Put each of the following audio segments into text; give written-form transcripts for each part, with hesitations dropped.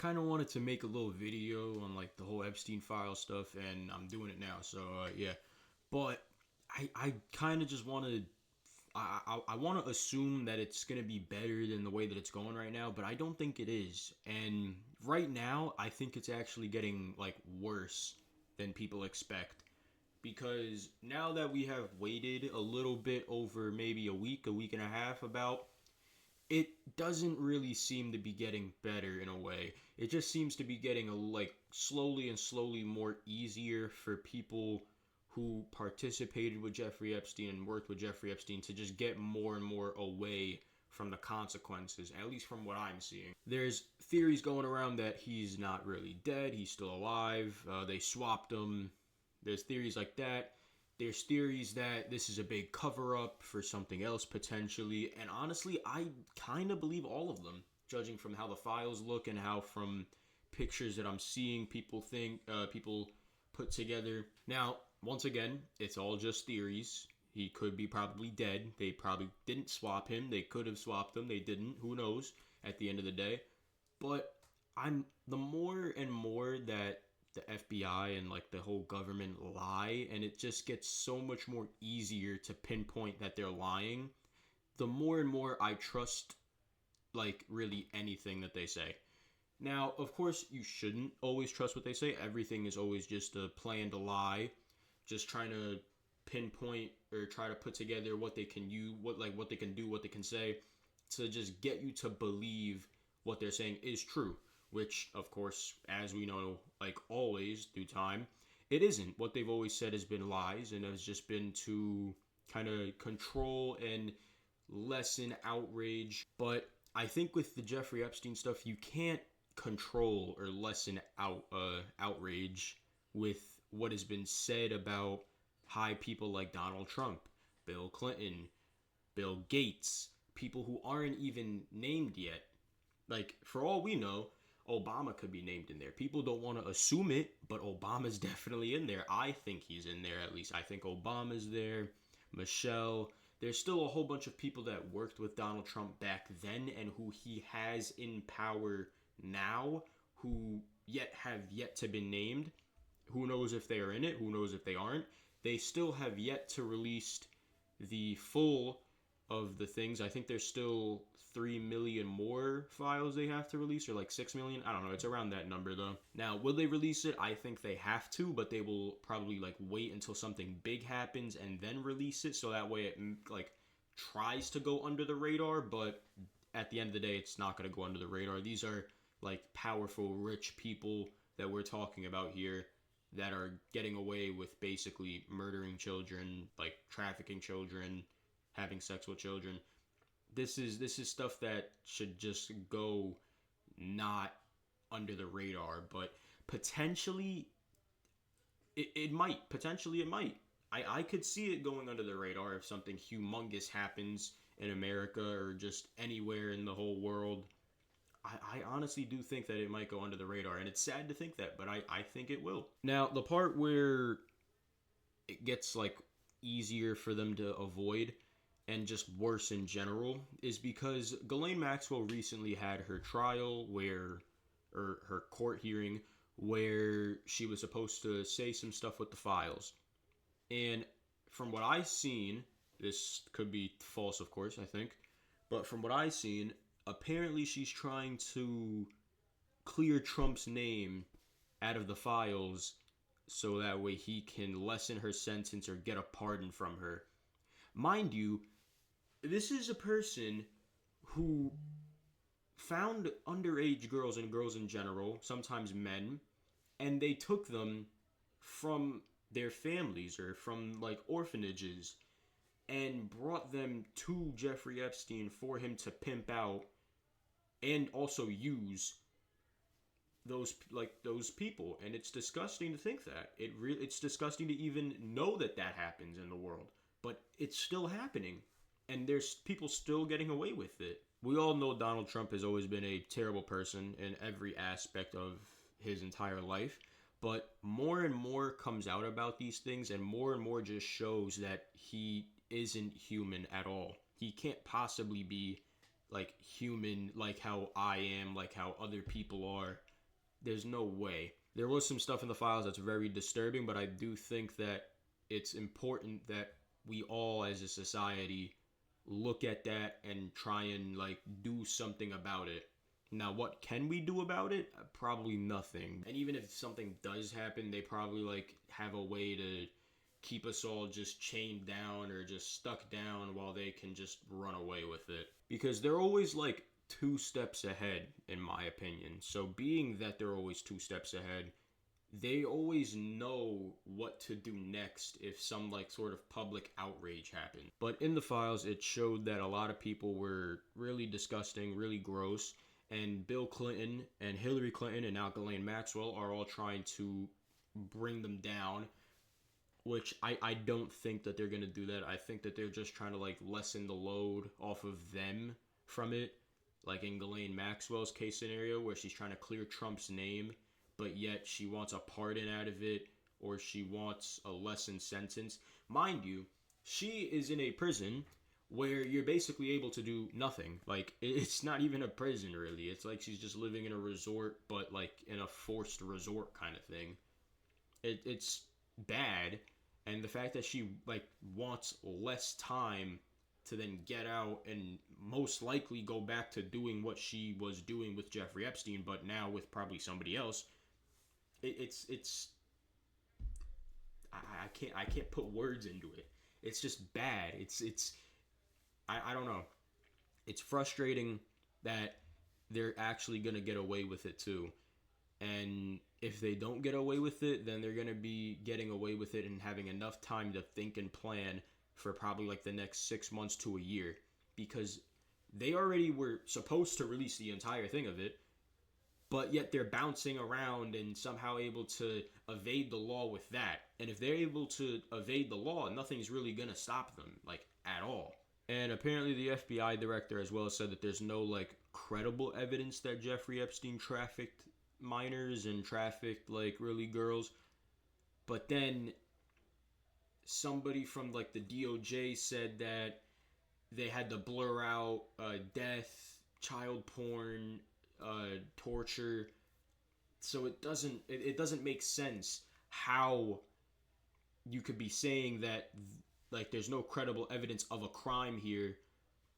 kind of wanted to make a little video on like the whole Epstein file stuff, and I'm doing it now. So yeah, but I kind of just want to. I want to assume that it's going to be better than the way that it's going right now, but I don't think it is. And right now, I think it's actually getting like worse than people expect. Because now that we have waited a little bit over maybe a week and a half about, it doesn't really seem to be getting better in a way. It just seems to be getting like slowly and slowly more easier for people who participated with Jeffrey Epstein and worked with Jeffrey Epstein to just get more and more away from the consequences, at least from what I'm seeing. There's theories going around that he's not really dead, he's still alive, they swapped him. There's theories like that. There's theories that this is a big cover up for something else potentially. And honestly, I kind of believe all of them, judging from how the files look and how from pictures that I'm seeing people put together. Now, once again, it's all just theories. He could be probably dead. They probably didn't swap him. They could have swapped him. They didn't. Who knows at the end of the day. But I'm the more and more that the FBI and like the whole government lie, and it just gets so much more easier to pinpoint that they're lying, the more and more I trust like really anything that they say. Now, of course, you shouldn't always trust what they say. Everything is always just a plan to lie, just trying to pinpoint or try to put together what they can use, what they can do, what they can say to just get you to believe what they're saying is true, which of course, as we know, like always through time, it isn't. What they've always said has been lies and has just been to kind of control and lessen outrage. But I think with the Jeffrey Epstein stuff, you can't control or lessen outrage with what has been said about high people like Donald Trump, Bill Clinton, Bill Gates, people who aren't even named yet. Like, for all we know, Obama could be named in there. People don't want to assume it, but Obama's definitely in there. I think he's in there at least. I think Obama's there. Michelle. There's still a whole bunch of people that worked with Donald Trump back then and who he has in power now who have yet to be named. Who knows if they are in it? Who knows if they aren't? They still have yet to release the full of the things. I think there's still 3 million more files they have to release, or like 6 million. I don't know. It's around that number though. Now, will they release it? I think they have to, but they will probably like wait until something big happens and then release it. So that way it like tries to go under the radar, but at the end of the day, it's not going to go under the radar. These are like powerful, rich people that we're talking about here that are getting away with basically murdering children, like trafficking children, having sex with children. This is stuff that should just go not under the radar, but potentially it might. Potentially it might. I could see it going under the radar if something humongous happens in America or just anywhere in the whole world. I honestly do think that it might go under the radar, and it's sad to think that, but I think it will. Now, the part where it gets like easier for them to avoid and just worse in general is because Ghislaine Maxwell recently had her trial or her court hearing where she was supposed to say some stuff with the files. And from what I've seen, this could be false, of course, I think, but from what I've seen, apparently she's trying to clear Trump's name out of the files so that way he can lessen her sentence or get a pardon from her. Mind you, this is a person who found underage girls and girls in general, sometimes men, and they took them from their families or from like orphanages and brought them to Jeffrey Epstein for him to pimp out and also use those people. And it's disgusting to think that. It's disgusting to even know that that happens in the world, but it's still happening and there's people still getting away with it. We all know Donald Trump has always been a terrible person in every aspect of his entire life, but more and more comes out about these things and more just shows that he isn't human at all. He can't possibly be like human like how I am, like how other people are. There's no way. There was some stuff in the files that's very disturbing, but I do think that it's important that we all as a society look at that and try and like do something about it. Now, what can we do about it? Probably nothing. And even if something does happen, they probably like have a way to keep us all just chained down or just stuck down while they can just run away with it. Because they're always like 2 steps ahead, in my opinion. So, being that they're always 2 steps ahead, they always know what to do next if some like sort of public outrage happened. But in the files, it showed that a lot of people were really disgusting, really gross, and Bill Clinton and Hillary Clinton and now Ghislaine Maxwell are all trying to bring them down, which I don't think that they're going to do that. I think that they're just trying to like lessen the load off of them from it, like in Ghislaine Maxwell's case scenario where she's trying to clear Trump's name, but yet she wants a pardon out of it, or she wants a lessened sentence. Mind you, she is in a prison where you're basically able to do nothing. Like, it's not even a prison, really. It's like she's just living in a resort, but like in a forced resort kind of thing. It's bad, and the fact that she like wants less time to then get out and most likely go back to doing what she was doing with Jeffrey Epstein, but now with probably somebody else. It's I can't put words into it. It's just bad. I don't know. It's frustrating that they're actually gonna get away with it too. And if they don't get away with it, then they're gonna be getting away with it and having enough time to think and plan for probably like the next 6 months to a year, because they already were supposed to release the entire thing of it, but yet they're bouncing around and somehow able to evade the law with that. And if they're able to evade the law, nothing's really gonna stop them, like, at all. And apparently the FBI director as well said that there's no like credible evidence that Jeffrey Epstein trafficked minors and trafficked like really girls. But then somebody from like the DOJ said that they had to blur out death, child porn, torture. So it doesn't make sense how you could be saying that like there's no credible evidence of a crime here,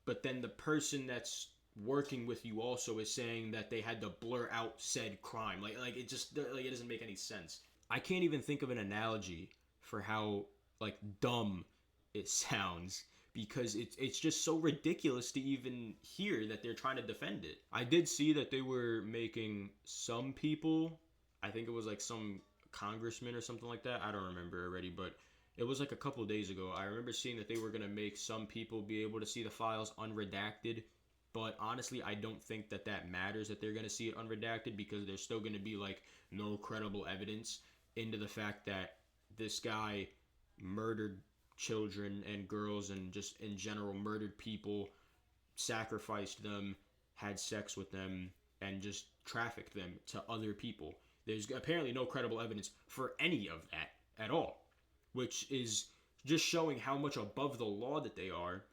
but then the person that's working with you also is saying that they had to blur out said crime. Like it just like it doesn't make any sense. I can't even think of an analogy for how like dumb it sounds, because it's just so ridiculous to even hear that they're trying to defend it. I did see that they were making some people, I think it was like some congressman or something like that, I don't remember already, but it was like a couple of days ago. I remember seeing that they were going to make some people be able to see the files unredacted, but honestly, I don't think that that matters that they're going to see it unredacted, because there's still going to be like no credible evidence into the fact that this guy murdered children and girls and just in general murdered people, sacrificed them, had sex with them, and just trafficked them to other people. There's apparently no credible evidence for any of that at all, which is just showing how much above the law that they are,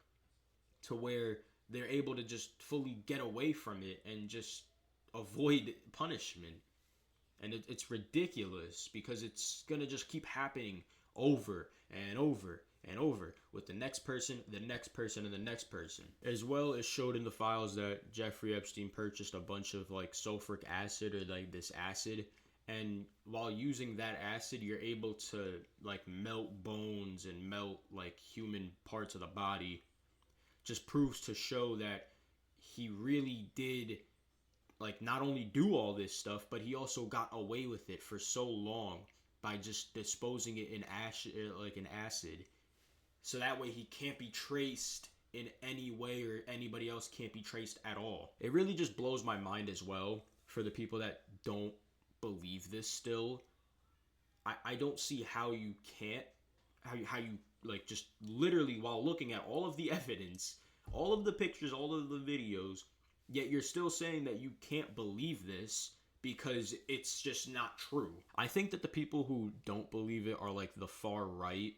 to where they're able to just fully get away from it and just avoid punishment. And it's ridiculous, because it's going to just keep happening over and over and over with the next person, the next person, and the next person. As well as showed in the files that Jeffrey Epstein purchased a bunch of like sulfuric acid, or like this acid, and while using that acid, you're able to like melt bones and melt like human parts of the body. Just proves to show that he really did like not only do all this stuff, but he also got away with it for so long by just disposing it in acid, so that way he can't be traced in any way, or anybody else can't be traced at all. It really just blows my mind as well for the people that don't believe this still. I don't see how you can't, how you like just literally while looking at all of the evidence, all of the pictures, all of the videos, yet you're still saying that you can't believe this because it's just not true. I think that the people who don't believe it are like the far right,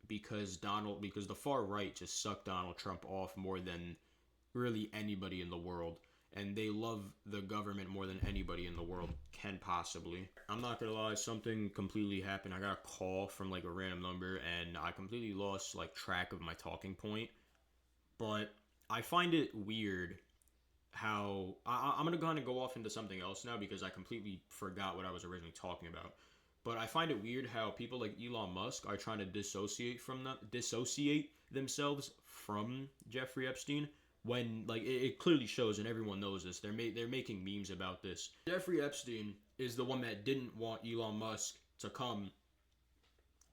because the far right just sucked Donald Trump off more than really anybody in the world. and they love the government more than anybody in the world can possibly. I'm not gonna lie, something completely happened. I got a call from like a random number, and I completely lost like track of my talking point. But I find it weird how I'm gonna kind of go off into something else now because I completely forgot what I was originally talking about. But I find it weird how people like Elon Musk are trying to dissociate themselves from Jeffrey Epstein when like it clearly shows and everyone knows this. They're making memes about this. Jeffrey Epstein is the one that didn't want Elon Musk to come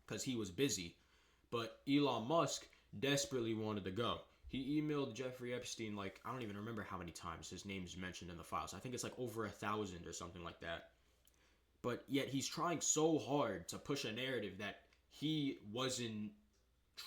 because he was busy, but Elon Musk desperately wanted to go. He emailed Jeffrey Epstein like I don't even remember how many times his name is mentioned in the files. I think it's like over 1,000 or something like that. But yet he's trying so hard to push a narrative that he wasn't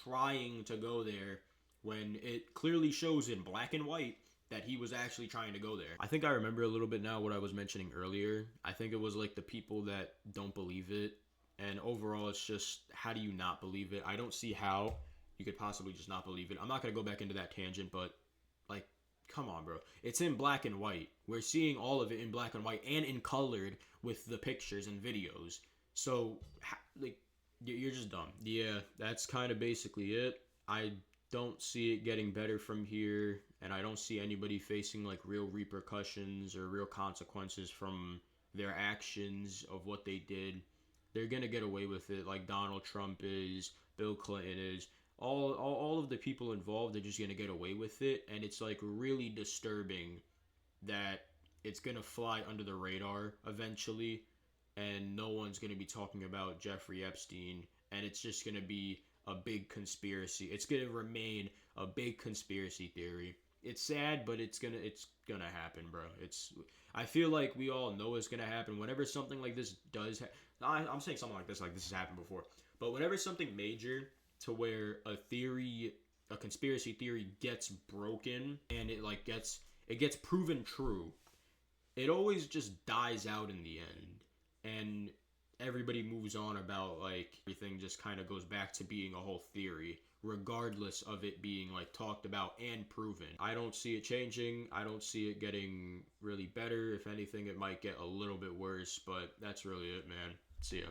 trying to go there when it clearly shows in black and white that he was actually trying to go there. I think I remember a little bit now what I was mentioning earlier. I think it was like the people that don't believe it. And overall, it's just, how do you not believe it? I don't see how you could possibly just not believe it. I'm not going to go back into that tangent, but like, come on, bro. It's in black and white. We're seeing all of it in black and white and in colored with the pictures and videos. So, like, you're just dumb. Yeah, that's kind of basically it. I don't see it getting better from here, and I don't see anybody facing like real repercussions or real consequences from their actions of what they did. They're gonna get away with it, like Donald Trump is, Bill Clinton is. All of the people involved are just gonna get away with it, and it's like really disturbing that it's gonna fly under the radar eventually, and no one's gonna be talking about Jeffrey Epstein, and it's just gonna be a big conspiracy. It's gonna remain a big conspiracy theory. It's sad, but it's gonna happen, bro. I feel like we all know it's gonna happen. Whenever something like this does, I'm saying something like this has happened before. But whenever something major to where a conspiracy theory gets broken and it gets proven true, it always just dies out in the end, and everybody moves on about like everything just kind of goes back to being a whole theory regardless of it being like talked about and proven. I don't see it changing. I don't see it getting really better. If anything, it might get a little bit worse, but that's really it, man. See ya.